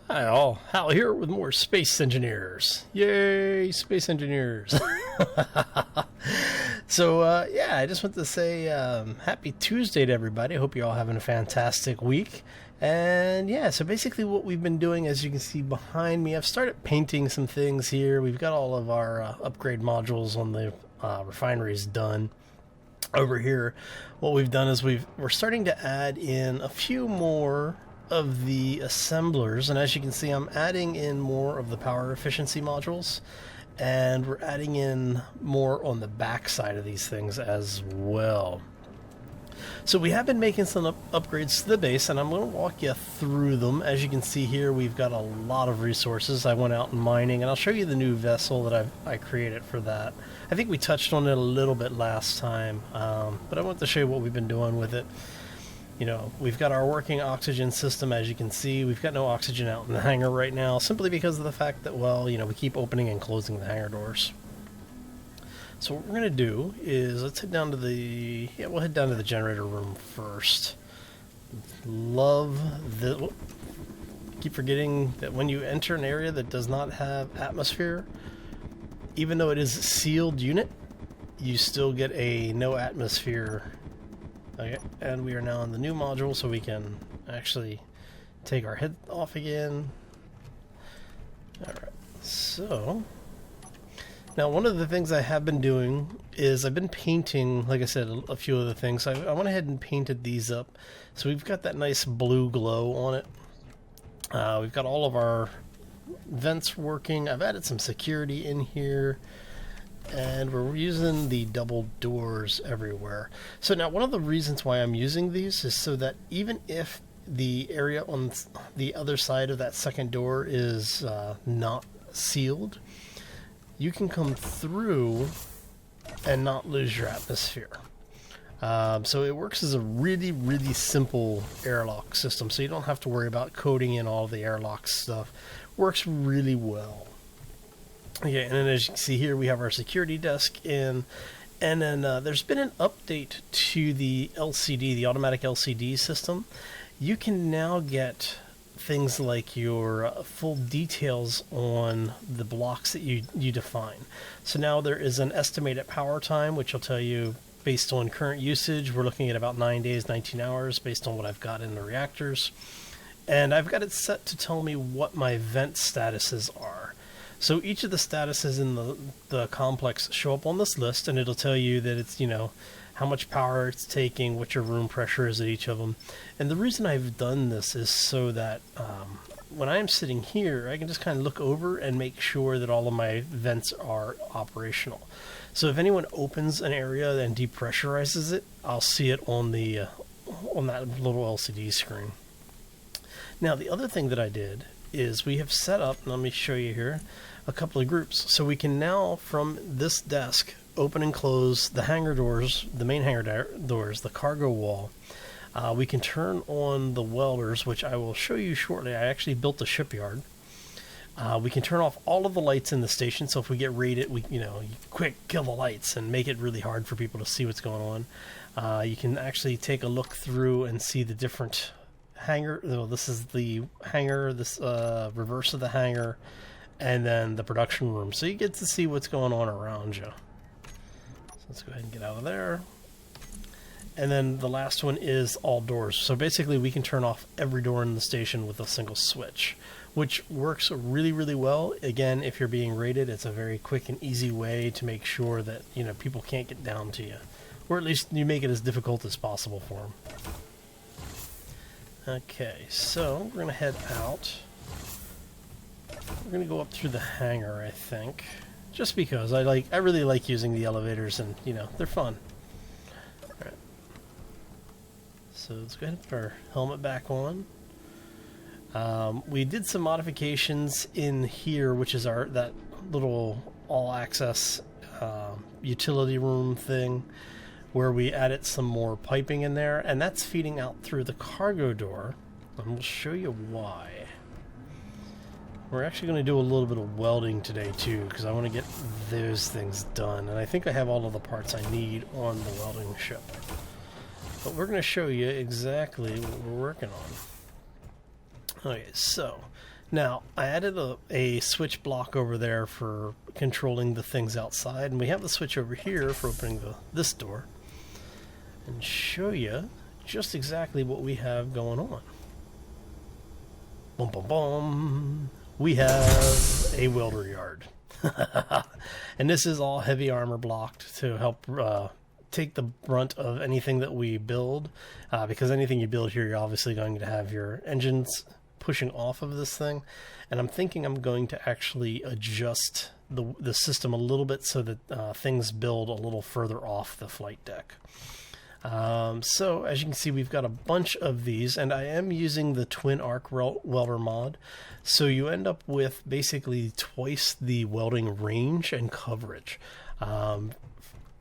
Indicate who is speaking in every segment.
Speaker 1: Hi all, Hal here with more Space Engineers. Yay, Space Engineers. Yeah, I just want to say happy Tuesday to everybody. I hope you're all having a fantastic week. And yeah, so basically what we've been doing, as you can see behind me, I've started painting some things here. We've got all of our upgrade modules on the refineries done. Over here, what we've done is we're starting to add in a few more of the assemblers, and as you can see, I'm adding in more of the power efficiency modules, and we're adding in more on the back side of these things as well. So we have been making some upgrades to the base, and I'm going to walk you through them. As you can see here, we've got a lot of resources. I went out mining, and I'll show you the new vessel that I created for that. I think we touched on it a little bit last time, but I want to show you what we've been doing with it. You know, we've got our working oxygen system. As you can see, we've got no oxygen out in the hangar right now, simply because of the fact that, well, you know, we keep opening and closing the hangar doors. So what we're going to do is let's head down to we'll head down to the generator room first. Keep forgetting that when you enter an area that does not have atmosphere, even though it is a sealed unit, you still get a no atmosphere. Okay, and we are now in the new module, so we can actually take our head off again. Alright, so now one of the things I have been doing is I've been painting, like I said, a few of the things. I went ahead and painted these up, so we've got that nice blue glow on it. We've got all of our vents working. I've added some security in here, and we're using the double doors everywhere. So now one of the reasons why I'm using these is so that even if the area on the other side of that second door is not sealed, you can come through and not lose your atmosphere. So it works as a really, really simple airlock system, so you don't have to worry about coding in all the airlock stuff. Works really well. Okay, and then as you can see here, we have our security desk in, and then there's been an update to the LCD, the automatic LCD system. You can now get things like your full details on the blocks that you define. So now there is an estimated power time, which will tell you, based on current usage, we're looking at about 9 days, 19 hours, based on what I've got in the reactors. And I've got it set to tell me what my vent statuses are. So each of the statuses in the complex show up on this list, and it'll tell you that it's, you know, how much power it's taking, what your room pressure is at each of them. And the reason I've done this is so that when I'm sitting here, I can just kind of look over and make sure that all of my vents are operational. So if anyone opens an area and depressurizes it, I'll see it on the on that little LCD screen. Now, the other thing that I did is we have set up, and let me show you here, a couple of groups. So we can now, from this desk, open and close the hangar doors, the main hangar doors, the cargo wall. We can turn on the welders, which I will show you shortly. I actually built a shipyard. We can turn off all of the lights in the station, so if we get raided, you quick kill the lights and make it really hard for people to see what's going on. You can actually take a look through and see the different hangar. Well, this is the hangar, this reverse of the hangar, and then the production room. So you get to see what's going on around you. So let's go ahead and get out of there. And then the last one is all doors. So basically we can turn off every door in the station with a single switch, which works really, really well. Again, if you're being raided, it's a very quick and easy way to make sure that, you know, people can't get down to you. Or at least you make it as difficult as possible for them. Okay, so we're going to head out. We're going to go up through the hangar, I think. Just because I really like using the elevators, and, you know, they're fun. Alright. So let's go ahead and put our helmet back on. We did some modifications in here, which is that little all-access utility room thing, where we added some more piping in there, and that's feeding out through the cargo door, and we'll show you why. We're actually going to do a little bit of welding today too, because I want to get those things done, and I think I have all of the parts I need on the welding ship. But we're going to show you exactly what we're working on. Okay, so Now, I added a switch block over there for controlling the things outside, and we have the switch over here for opening this door, and show you just exactly what we have going on. Boom, boom, boom. We have a welder yard. And this is all heavy armor blocked to help take the brunt of anything that we build, because anything you build here, you're obviously going to have your engines pushing off of this thing. And I'm thinking I'm going to actually adjust the system a little bit so that things build a little further off the flight deck. So as you can see, we've got a bunch of these, and I am using the twin arc welder mod, so you end up with basically twice the welding range and coverage.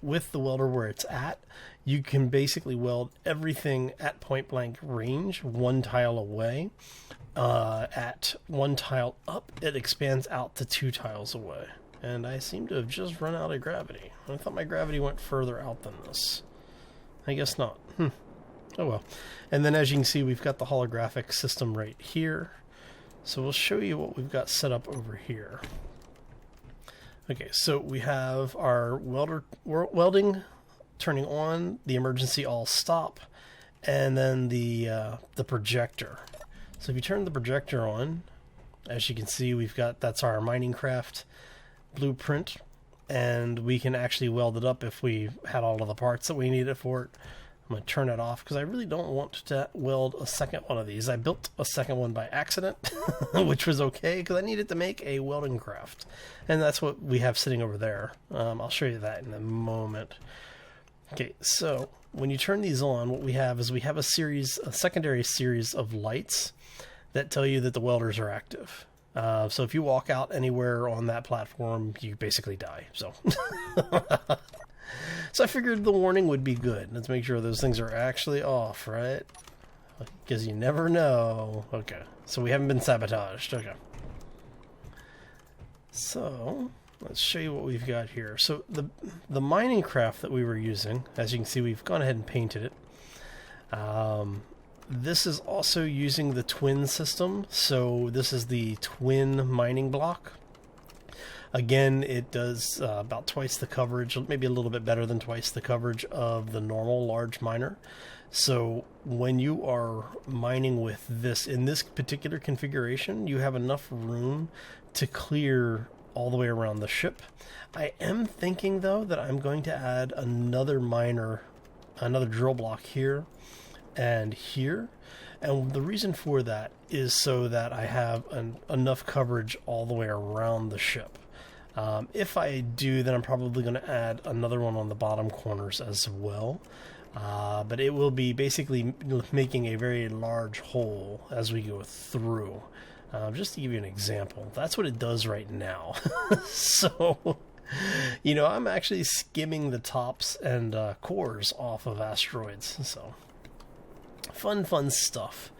Speaker 1: With the welder where it's at, you can basically weld everything at point blank range, one tile away. At one tile up, it expands out to 2 tiles away. And I seem to have just run out of gravity. I thought my gravity went further out than this. I guess not. Oh well. And then as you can see, we've got the holographic system right here. So we'll show you what we've got set up over here. Okay, so we have our welding turning on, the emergency all stop, and then the projector. So if you turn the projector on, as you can see, that's our Minecraft blueprint, and we can actually weld it up if we had all of the parts that we needed for it. I'm going to turn it off because I really don't want to weld a second one of these. I built a second one by accident, which was okay because I needed to make a welding craft. And that's what we have sitting over there. I'll show you that in a moment. Okay, so when you turn these on, what we have is a secondary series of lights that tell you that the welders are active. So if you walk out anywhere on that platform, you basically die. So I figured the warning would be good. Let's make sure those things are actually off, right? Because you never know. Okay, so we haven't been sabotaged. Okay. So let's show you what we've got here. So the mining craft that we were using, as you can see, we've gone ahead and painted it. This is also using the twin system, so this is the twin mining block. Again, it does about twice the coverage, maybe a little bit better than twice the coverage of the normal large miner. So when you are mining with this, in this particular configuration, you have enough room to clear all the way around the ship. I am thinking, though, that I'm going to add another drill block here and here, and the reason for that is so that I have enough coverage all the way around the ship. If I do, then I'm probably going to add another one on the bottom corners as well, but it will be basically making a very large hole as we go through. Just to give you an example, that's what it does right now. So, you know, I'm actually skimming the tops and cores off of asteroids, so fun stuff.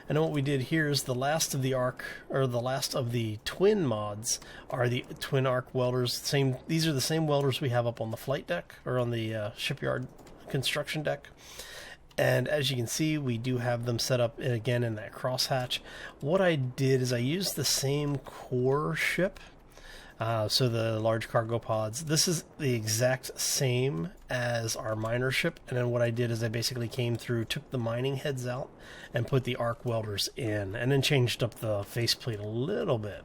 Speaker 1: And then what we did here is the last of the twin mods are the twin arc welders. These are the same welders we have up on the flight deck, or on the shipyard construction deck. And as you can see, we do have them set up again in that crosshatch. What I did is I used the same core ship. So the large cargo pods, this is the exact same as our miner ship, and then what I did is I basically came through, took the mining heads out, and put the arc welders in, and then changed up the faceplate a little bit.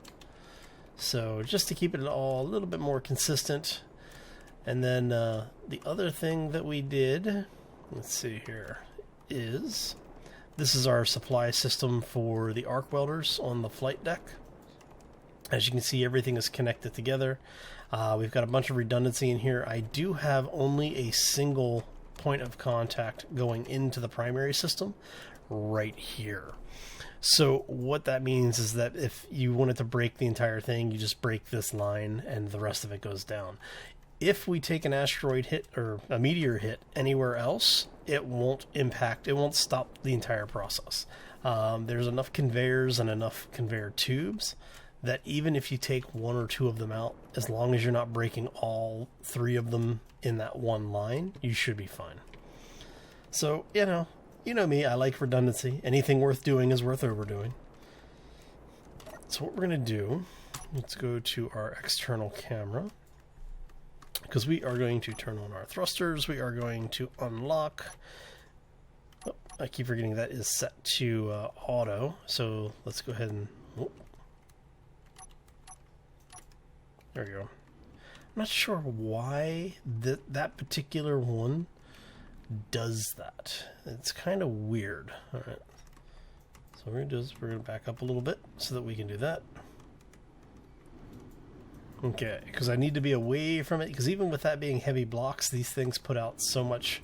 Speaker 1: So just to keep it all a little bit more consistent. And then the other thing that we did, let's see here, is this is our supply system for the arc welders on the flight deck. As you can see, everything is connected together. We've got a bunch of redundancy in here. I do have only a single point of contact going into the primary system right here. So what that means is that if you wanted to break the entire thing, you just break this line and the rest of it goes down. If we take an asteroid hit or a meteor hit anywhere else, it won't stop the entire process. There's enough conveyors and enough conveyor tubes that even if you take one or two of them out, as long as you're not breaking all three of them in that one line, you should be fine. So, you know me, I like redundancy. Anything worth doing is worth overdoing. so what we're going to do, let's go to our external camera, because we are going to turn on our thrusters. We are going to unlock. Oh, I keep forgetting that is set to auto. So let's go ahead and. Oh, there we go. I'm not sure why that particular one does that. It's kind of weird. All right. So what we're going to do is we're going to back up a little bit so that we can do that. Okay, because I need to be away from it, because even with that being heavy blocks, these things put out so much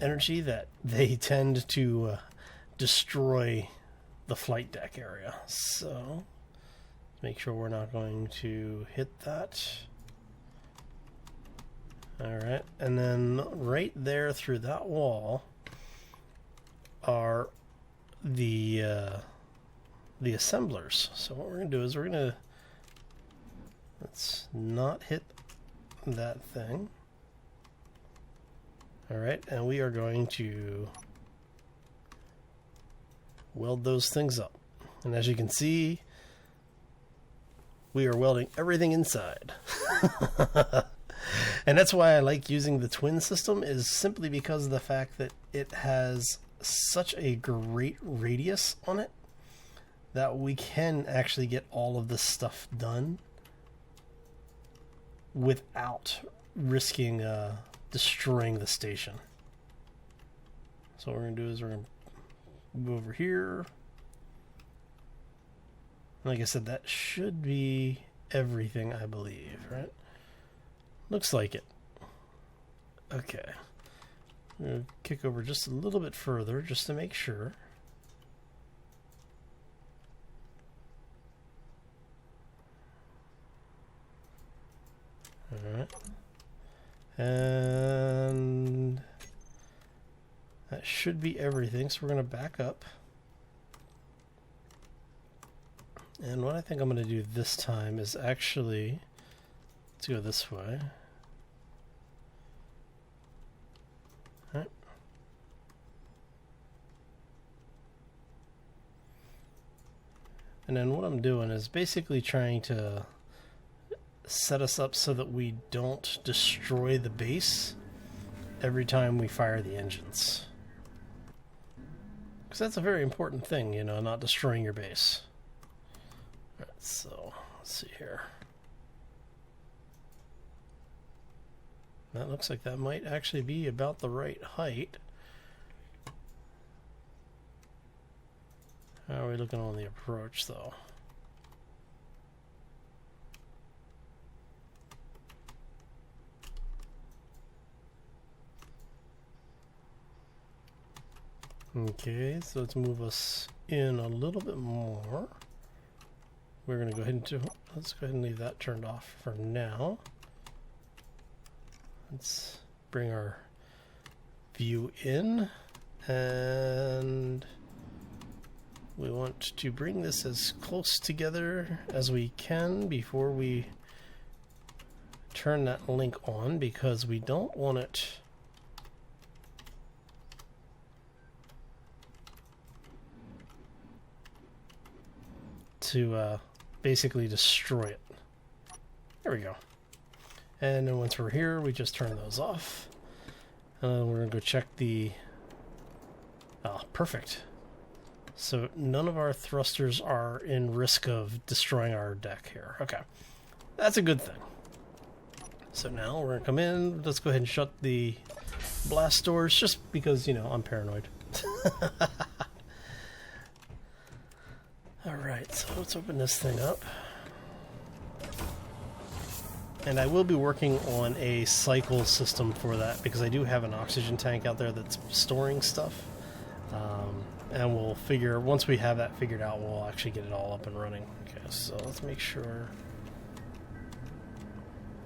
Speaker 1: energy that they tend to destroy the flight deck area. So make sure we're not going to hit that. Alright, and then right there through that wall are the assemblers. So what we're going to do is we're going to, let's not hit that thing. Alright, and we are going to weld those things up. And as you can see, we are welding everything inside. And that's why I like using the twin system, is simply because of the fact that it has such a great radius on it that we can actually get all of this stuff done without risking destroying the station. So what we're going to do is we're going to move over here. Like I said, that should be everything, I believe, right? Looks like it. Okay. I'm going to kick over just a little bit further just to make sure. Alright. And that should be everything. So we're going to back up. And what I think I'm going to do this time is actually, let's go this way. All right. And then what I'm doing is basically trying to set us up so that we don't destroy the base every time we fire the engines. Because that's a very important thing, you know, not destroying your base. All right, so let's see here. That looks like that might actually be about the right height. How are we looking on the approach, though? Okay, so let's move us in a little bit more. We're going to go ahead and let's go ahead and leave that turned off for now. Let's bring our view in, and we want to bring this as close together as we can before we turn that link on, because we don't want it to basically destroy it. There we go. And then once we're here, we just turn those off. And then we're going to go check the... Oh, perfect. So none of our thrusters are in risk of destroying our deck here. Okay. That's a good thing. So now we're going to come in. Let's go ahead and shut the blast doors, just because, you know, I'm paranoid. Alright, so let's open this thing up. And I will be working on a cycle system for that, because I do have an oxygen tank out there that's storing stuff. And we'll figure, once we have that figured out, we'll actually get it all up and running. Okay, so let's make sure.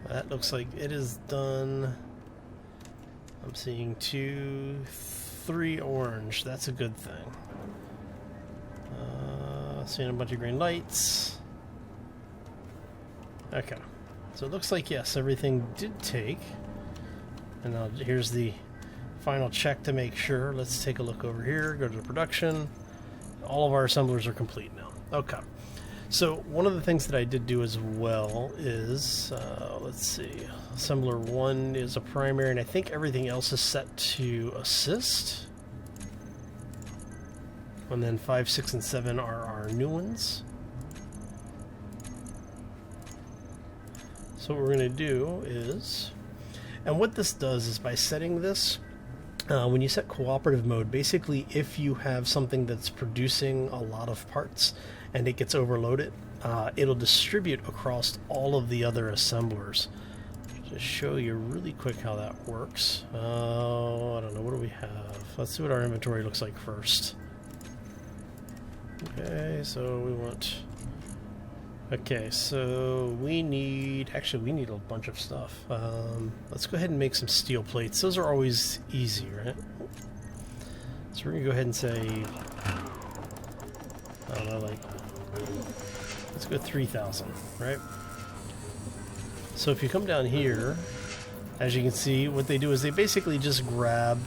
Speaker 1: That looks like it is done. I'm seeing 2, 3 orange. That's a good thing. Seeing a bunch of green lights. Okay. So it looks like, yes, everything did take. And now here's the final check to make sure. Let's take a look over here. Go to the production. All of our assemblers are complete now. Okay. So one of the things that I did do as well is, let's see, assembler 1 is a primary, and I think everything else is set to assist. And then 5, 6, and 7 are our new ones. So what we're going to do is, and what this does is by setting this, when you set cooperative mode, basically if you have something that's producing a lot of parts and it gets overloaded, it'll distribute across all of the other assemblers. Just show you really quick how that works. I don't know, what do we have? Let's see what our inventory looks like first. Okay, so we want... Okay, so we need... Actually, we need a bunch of stuff. Let's go ahead and make some steel plates. Those are always easy, right? So we're going to go ahead and say... I don't know, like... Let's go 3,000, right? So if you come down here, as you can see, what they do is they basically just grab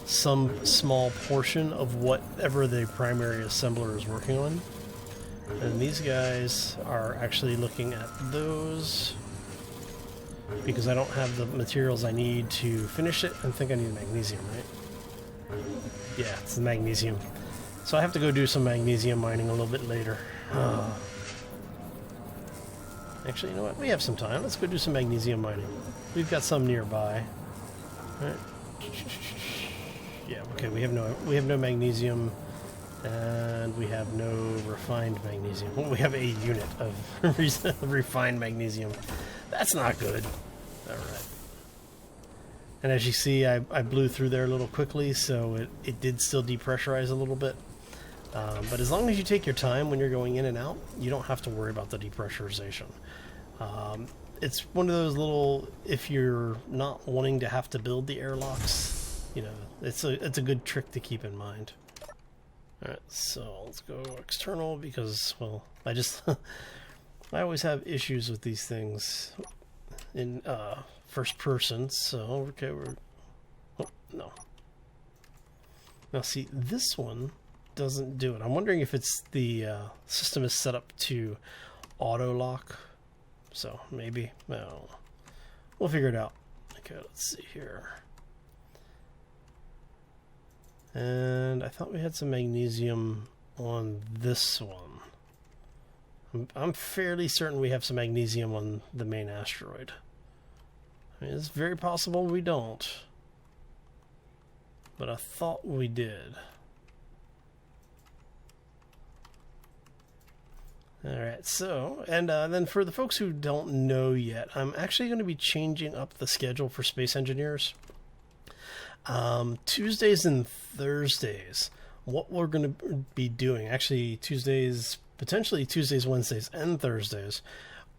Speaker 1: some small portion of whatever the primary assembler is working on. And these guys are actually looking at those because I don't have the materials I need to finish it. I think I need magnesium, right? Yeah, it's the magnesium. So I have to go do some magnesium mining a little bit later. Actually, you know what? We have some time. Let's go do some magnesium mining. We've got some nearby. All right. Yeah, okay, we have no magnesium, and we have no refined magnesium. Well, we have a unit of refined magnesium. That's not good. All right. And as you see, I blew through there a little quickly, so it did still depressurize a little bit. But as long as you take your time when you're going in and out, you don't have to worry about the depressurization. It's one of those little, if you're not wanting to have to build the airlocks, you know, it's a good trick to keep in mind. Alright, so let's go external because, well, I always have issues with these things in first person, so okay, no. Now see, this one doesn't do it. I'm wondering if it's the system is set up to auto lock, so maybe, well, we'll figure it out. Okay, let's see here. And I thought we had some magnesium on this one. I'm fairly certain we have some magnesium on the main asteroid. I mean, it's very possible we don't, but I thought we did. Alright, so, and then for the folks who don't know yet, I'm actually going to be changing up the schedule for Space Engineers. Tuesdays and Thursdays, what we're going to be doing, actually Tuesdays, potentially Tuesdays, Wednesdays, and Thursdays,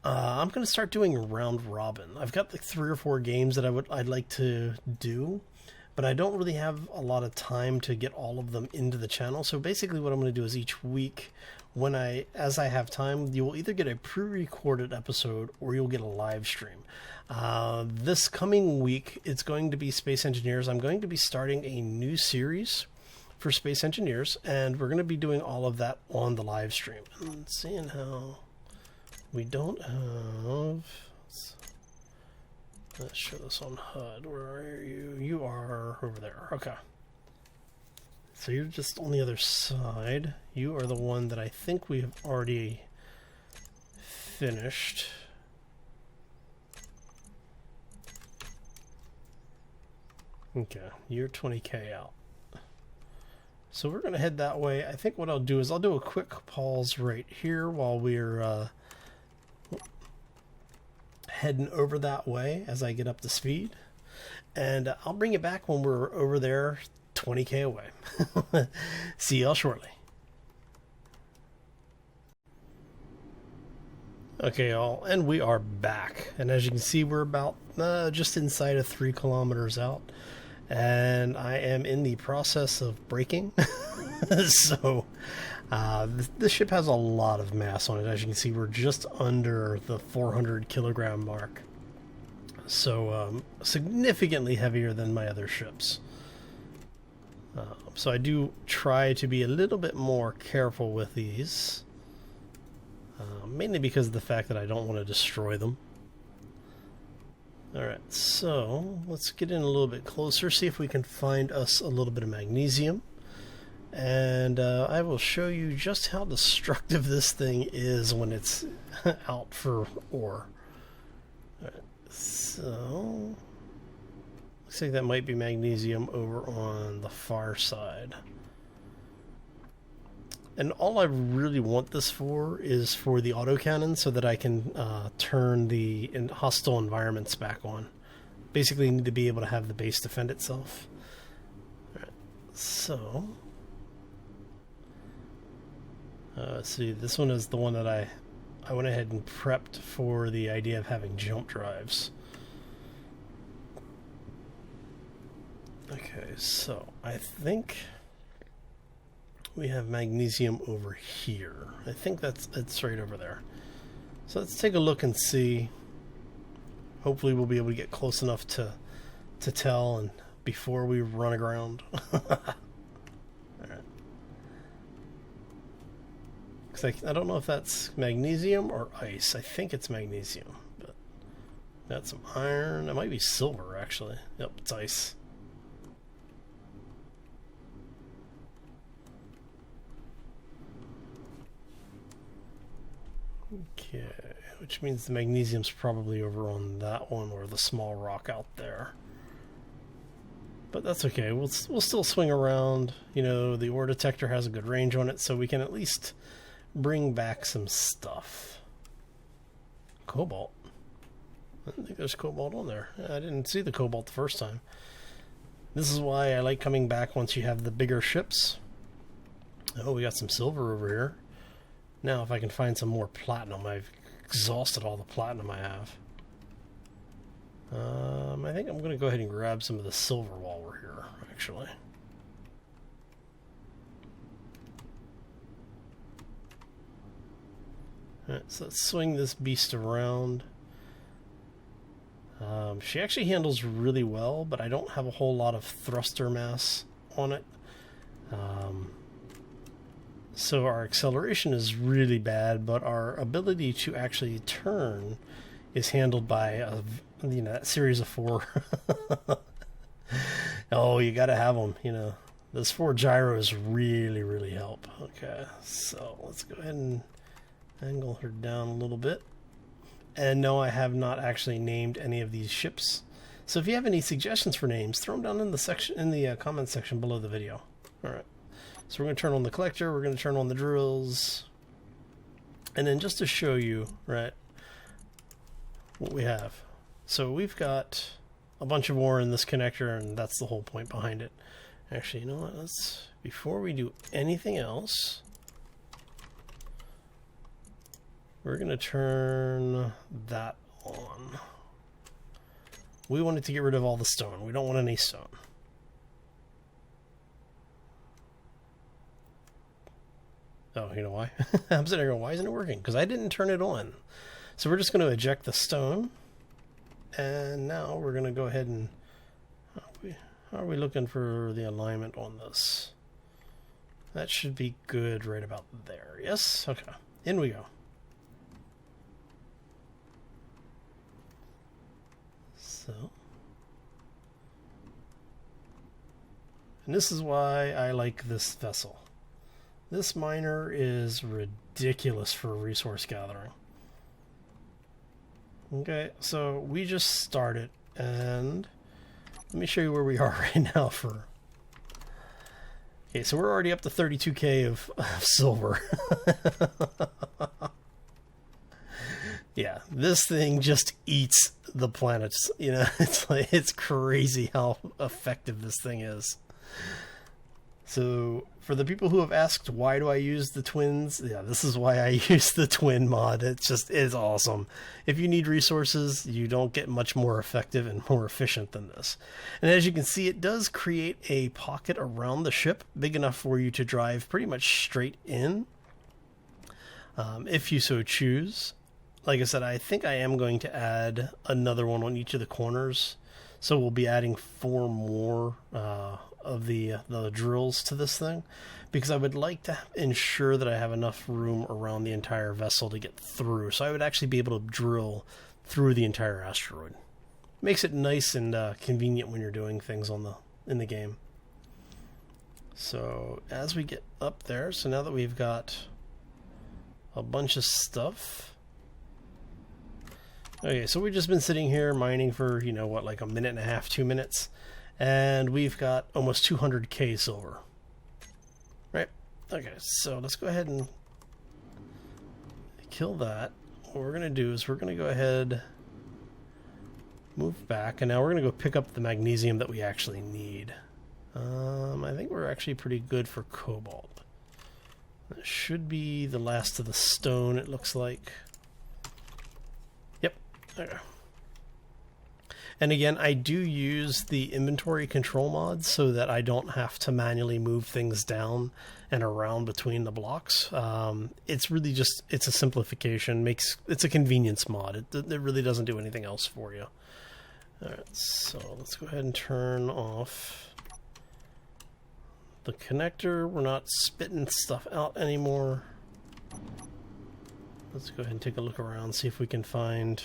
Speaker 1: I'm going to start doing round robin. I've got like 3 or 4 games that I'd like to do, but I don't really have a lot of time to get all of them into the channel. So basically what I'm going to do is each week, as I have time, you will either get a pre-recorded episode or you'll get a live stream. This coming week, it's going to be Space Engineers. I'm going to be starting a new series for Space Engineers, and we're going to be doing all of that on the live stream. And seeing how we don't have... Let's show this on HUD. Where are you? You are over there. Okay. So you're just on the other side. You are the one that I think we have already finished. Okay, you're 20K out. So we're going to head that way. I think what I'll do is I'll do a quick pause right here while we're heading over that way as I get up to speed. And I'll bring it back when we're over there 20K away. See y'all shortly. Okay, y'all, and we are back. And as you can see, we're about just inside of 3 kilometers out. And I am in the process of braking. So this ship has a lot of mass on it. As you can see, we're just under the 400 kilogram mark. So significantly heavier than my other ships. So I do try to be a little bit more careful with these. mainly because of the fact that I don't want to destroy them. Alright, so let's get in a little bit closer, see if we can find us a little bit of magnesium. And I will show you just how destructive this thing is when it's out for ore. Alright, so looks like that might be magnesium over on the far side. And all I really want this for is for the autocannon so that I can turn the hostile environments back on. Basically, you need to be able to have the base defend itself. Alright, so let's see, this one is the one that I went ahead and prepped for the idea of having jump drives. Okay, so I think we have magnesium over here. I think it's right over there. So let's take a look and see. Hopefully we'll be able to get close enough to tell and before we run aground. Alright. I don't know if that's magnesium or ice. I think it's magnesium, but got some iron. It might be silver actually. Yep, it's ice. Okay, which means the magnesium's probably over on that one or the small rock out there. But that's okay. We'll still swing around. You know, the ore detector has a good range on it, so we can at least bring back some stuff. Cobalt. I don't think there's cobalt on there. I didn't see the cobalt the first time. This is why I like coming back once you have the bigger ships. Oh, we got some silver over here. Now if I can find some more platinum. I've exhausted all the platinum I have. I think I'm going to go ahead and grab some of the silver while we're here, actually. Alright, so let's swing this beast around. She actually handles really well, but I don't have a whole lot of thruster mass on it. So our acceleration is really bad, but our ability to actually turn is handled by that series of 4. Oh, you gotta have them, Those 4 gyros really help. Okay, so let's go ahead and angle her down a little bit. And no, I have not actually named any of these ships. So if you have any suggestions for names, throw them down in the comment section below the video. All right. So we're going to turn on the collector, we're going to turn on the drills, and then just to show you, right, what we have. So we've got a bunch of ore in this connector, and that's the whole point behind it. Actually, you know what, before we do anything else, we're going to turn that on. We wanted to get rid of all the stone. We don't want any stone. Oh, you know why? I'm sitting there going, why isn't it working? Because I didn't turn it on. So we're just going to eject the stone. And now we're going to go ahead and... How are we looking for the alignment on this? That should be good right about there. Yes? Okay. In we go. So... And this is why I like this vessel. This miner is ridiculous for resource gathering. Okay, so we just started, and let me show you where we are right now for... Okay, so we're already up to 32k of silver. Yeah, this thing just eats the planets. It's crazy how effective this thing is. So, for the people who have asked, why do I use the twins? Yeah, this is why I use the twin mod. It's awesome. If you need resources, you don't get much more effective and more efficient than this. And as you can see, it does create a pocket around the ship, big enough for you to drive pretty much straight in, if you so choose. Like I said, I think I am going to add another one on each of the corners. So we'll be adding 4 more the drills to this thing, because I would like to ensure that I have enough room around the entire vessel to get through. So I would actually be able to drill through the entire asteroid. Makes it nice and convenient when you're doing things in the game. So as we get up there, so now that we've got a bunch of stuff. Okay, so we've just been sitting here mining for, you know what, like a minute and a half, 2 minutes, and we've got almost 200k silver. Right? Okay, so let's go ahead and kill that. What we're going to do is we're going to go ahead, move back, and now we're going to go pick up the magnesium that we actually need. I think we're actually pretty good for cobalt. That should be the last of the stone, it looks like. Yep. Okay. And again, I do use the inventory control mod so that I don't have to manually move things down and around between the blocks. It's really just, it's a simplification. It's a convenience mod. It really doesn't do anything else for you. Alright, so let's go ahead and turn off the connector. We're not spitting stuff out anymore. Let's go ahead and take a look around, see if we can find...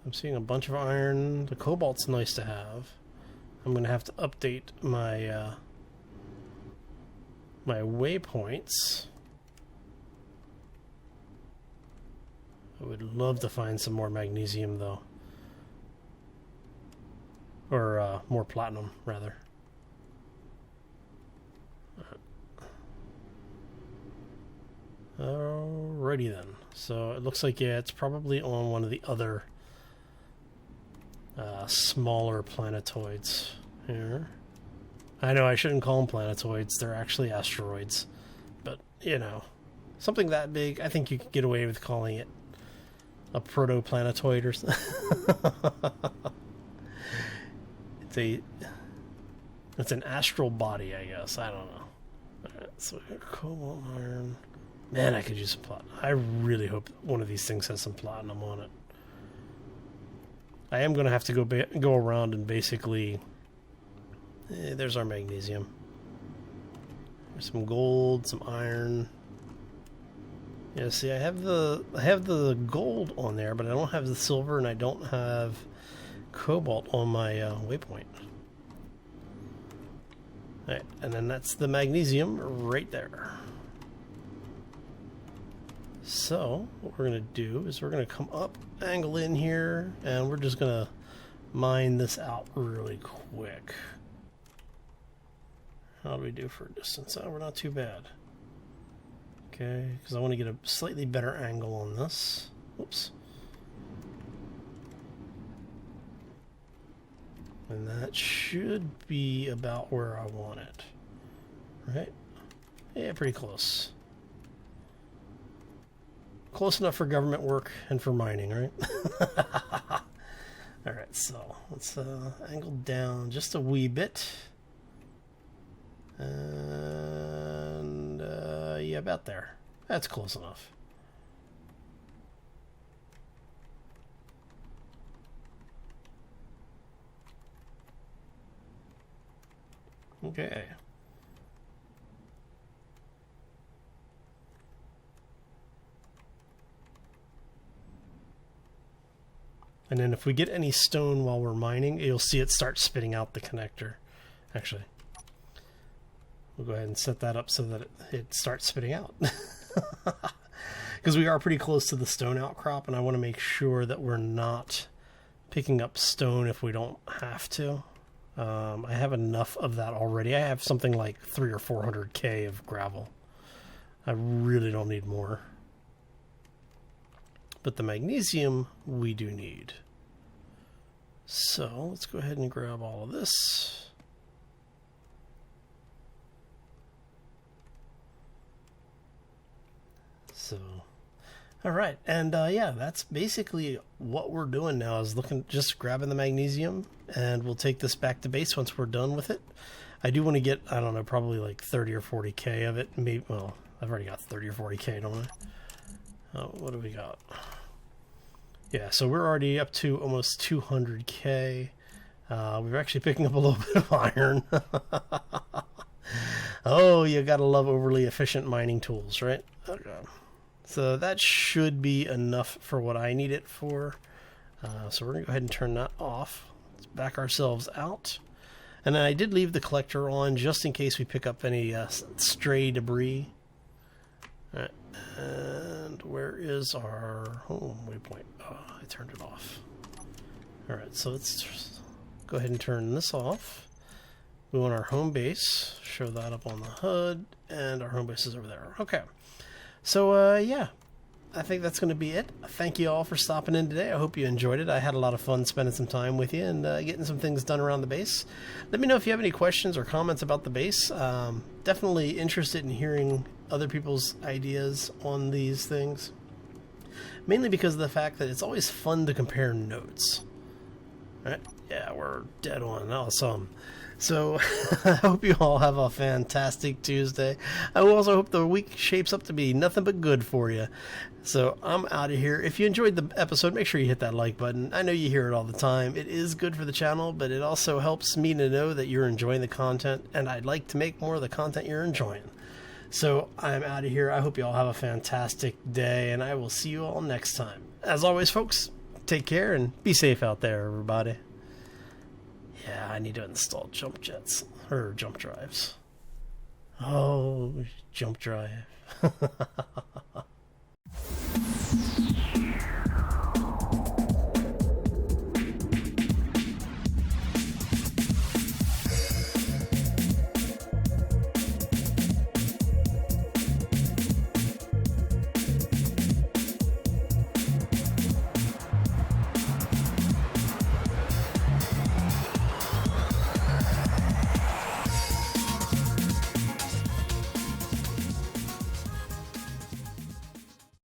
Speaker 1: I'm seeing a bunch of iron. The cobalt's nice to have. I'm going to have to update my my waypoints. I would love to find some more magnesium though. Or more platinum, rather. Alrighty then. So it looks like, yeah, it's probably on one of the other smaller planetoids here. I know I shouldn't call them planetoids. They're actually asteroids. But, you know, something that big, I think you could get away with calling it a protoplanetoid or something. It's an astral body, I guess. I don't know. Alright, so we got cobalt, iron. Man, I could use some platinum. I really hope one of these things has some platinum on it. I am going to have to go around and basically... there's our magnesium. There's some gold, some iron. Yeah, see, I have the gold on there, but I don't have the silver, and I don't have cobalt on my waypoint. Alright, and then that's the magnesium right there. So, what we're going to do is we're going to come up, angle in here, and we're just going to mine this out really quick. How do we do for a distance? Oh, we're not too bad. Okay, because I want to get a slightly better angle on this. Whoops. And that should be about where I want it. Right? Yeah, pretty close. Close enough for government work and for mining, right? Alright, so let's angle down just a wee bit. And yeah, about there. That's close enough. Okay. And then if we get any stone while we're mining, you'll see it start spitting out the connector. Actually, we'll go ahead and set that up so that it starts spitting out. Because we are pretty close to the stone outcrop, and I want to make sure that we're not picking up stone if we don't have to. I have enough of that already. I have something like 300 or 400k of gravel. I really don't need more. But the magnesium we do need. So let's go ahead and grab all of this. So, all right, and yeah, that's basically what we're doing now. Is just grabbing the magnesium, and we'll take this back to base once we're done with it. I do want to get, I don't know, probably like 30 or 40k of it. Maybe, well, I've already got 30 or 40k, don't I? What do we got? Yeah, so we're already up to almost 200k. We're actually picking up a little bit of iron. Oh, you gotta love overly efficient mining tools, right? Okay. So that should be enough for what I need it for. So we're gonna go ahead and turn that off. Let's back ourselves out. And then I did leave the collector on just in case we pick up any stray debris. All right. And where is our home waypoint? Oh, I turned it off. All right, so let's go ahead and turn this off. We want our home base. Show that up on the HUD, and our home base is over there. Okay. So, yeah. I think that's going to be it. Thank you all for stopping in today. I hope you enjoyed it. I had a lot of fun spending some time with you and getting some things done around the base. Let me know if you have any questions or comments about the base. Definitely interested in hearing other people's ideas on these things. Mainly because of the fact that it's always fun to compare notes. All right? Yeah, we're dead on. Awesome. So, I hope you all have a fantastic Tuesday. I also hope the week shapes up to be nothing but good for you. So, I'm out of here. If you enjoyed the episode, make sure you hit that like button. I know you hear it all the time. It is good for the channel, but it also helps me to know that you're enjoying the content, and I'd like to make more of the content you're enjoying. So, I'm out of here. I hope you all have a fantastic day, and I will see you all next time. As always, folks, take care and be safe out there, everybody. Yeah, I need to install jump jets, or jump drives. Oh, jump drive.